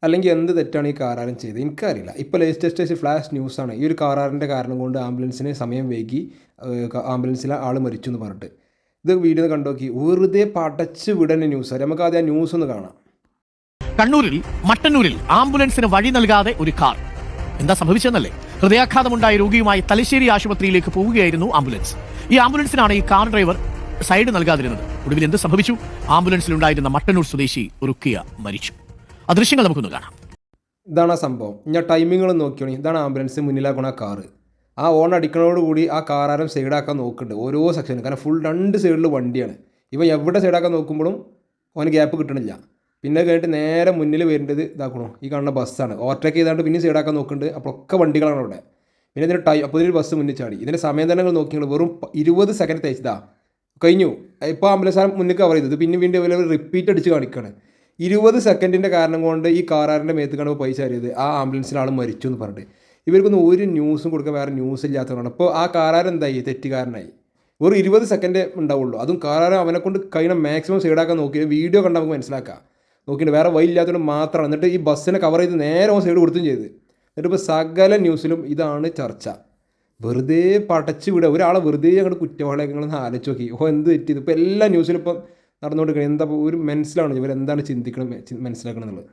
അല്ലെങ്കിൽ എന്ത് തെറ്റാണ് ഈ കാറാരൻ ചെയ്തത് എനിക്കറിയില്ല. ഇപ്പോൾ ലേറ്റസ്റ്റ് ഫ്ലാഷ് ന്യൂസാണ് ഈ ഒരു കാറാറിൻ്റെ കാരണം കൊണ്ട് ആംബുലൻസിന് സമയം വൈകി ആംബുലൻസിലെ ആൾ മരിച്ചു എന്ന് പറഞ്ഞിട്ട്. ഇത് വീഡിയോ കണ്ടു നോക്കി, വെറുതെ പടച്ച് വിടേണ്ട ന്യൂസ്. നമുക്ക് ആദ്യം ആ ന്യൂസ് ഒന്ന് കാണാം. കണ്ണൂരിൽ മട്ടന്നൂരിൽ ആംബുലൻസിന് വഴി നൽകാതെ ഒരു കാർ. എന്താ സംഭവിച്ചെന്നല്ലേ? ഹൃദയാഘാതമുണ്ടായ രോഗിയുമായി തലശ്ശേരി ആശുപത്രിയിലേക്ക് പോവുകയായിരുന്നു ആംബുലൻസ്. ഈ ആംബുലൻസിനാണ് ഈ കാർ ഡ്രൈവർ സൈഡ് നൽകാതിരുന്നത്. ഒടുവിൽ എന്ത് സംഭവിച്ചു? ആംബുലൻസിലുണ്ടായിരുന്ന മട്ടന്നൂർ സ്വദേശി റുക്കിയ മരിച്ചു. ആ ദൃശ്യങ്ങൾ നമുക്കൊന്ന് കാണാം. ഇതാണ് ആ സംഭവം. ഞാൻ ടൈമിങ്ങൾ നോക്കിയോണി. ഇതാണ് ആംബുലൻസ് മുന്നിലാക്കണ കാറ്. ആ ഓൺ അടിക്കണോടുകൂടി ആ കാറാരം സൈഡാക്കാൻ നോക്കുന്നുണ്ട് ഓരോ സെക്ഷനും. കാരണം ഫുൾ 2 സൈഡിൽ വണ്ടിയാണ്. ഇവൻ എവിടെ സൈഡാക്കാൻ നോക്കുമ്പോഴും അവന് ഗ്യാപ്പ് കിട്ടണില്ല. പിന്നെ കഴിഞ്ഞിട്ട് നേരെ മുന്നിൽ വരേണ്ടത് ഇതാക്കണോ, ഈ കാണുന്ന ബസ്സാണ്. ഓവർടേക്ക് ചെയ്താണ്ട് പിന്നെ സൈഡാക്കാൻ നോക്കുന്നുണ്ട്. അപ്പോൾ ഒക്കെ വണ്ടികളാണ് അവിടെ. പിന്നെ ഇതിന് അപ്പോൾ ഇതിൽ ബസ് മുന്നിൽ ചാടി. ഇതിൻ്റെ സമയം തന്നെ നോക്കിയാൽ വെറും 20 സെക്കൻഡ് തേച്ചതാ കഴിഞ്ഞു. ഇപ്പോൾ ആംബുലൻസ് മുന്നിൽ കവർ ചെയ്തത് പിന്നെ വീണ്ടും ഇവർ റിപ്പീറ്റ് അടിച്ച് കാണിക്കുകയാണ്. 20 സെക്കൻഡിൻ്റെ കാരണം കൊണ്ട് ഈ കാറാറിൻ്റെ മേത്ത് കാണുമ്പോൾ പൈസ അറിയത് ആ ആംബുലൻസിൽ ആൾ മരിച്ചു എന്ന് പറഞ്ഞിട്ട്. ഇവർക്കൊന്നും ഒരു ന്യൂസും കൊടുക്കാൻ വേറെ ന്യൂസ് ഇല്ലാത്തതാണ്. അപ്പോൾ ആ കാറാരൻ എന്തായി? തെറ്റുകാരനായി. വെറും 20 സെക്കൻഡ് ഉണ്ടാവുള്ളൂ. അതും കാറാരൻ അവനെ കൊണ്ട് കഴിയണം മാക്സിമം സൈഡാക്കാൻ നോക്കി. വീഡിയോ കണ്ടാൽ നമുക്ക് മനസ്സിലാക്കാം. നോക്കിയിട്ട് വേറെ വഴി ഇല്ലാത്തതുകൊണ്ട് മാത്രമാണ്. എന്നിട്ട് ഈ ബസ്സിനെ കവർ ചെയ്ത് നേരെ സൈഡ് കൊടുത്തും ചെയ്ത്. എന്നിട്ട് ഇപ്പോൾ സകല ന്യൂസിലും ഇതാണ് ചർച്ച. വെറുതെ പടച്ച് വിടുക ഒരാളെ, വെറുതെ അങ്ങോട്ട് കുറ്റവാളികളൊന്ന് ആലോചിച്ച് നോക്കി. എന്ത് തെറ്റിയത്? ഇപ്പോൾ എല്ലാ ന്യൂസിലും ഇപ്പം നടന്നുകൊണ്ടിരിക്കുന്നത് എന്താ ഒരു മനസ്സിലാണ് ഇവരെന്താണ് ചിന്തിക്കണം മനസ്സിലാക്കണം എന്നുള്ളത്.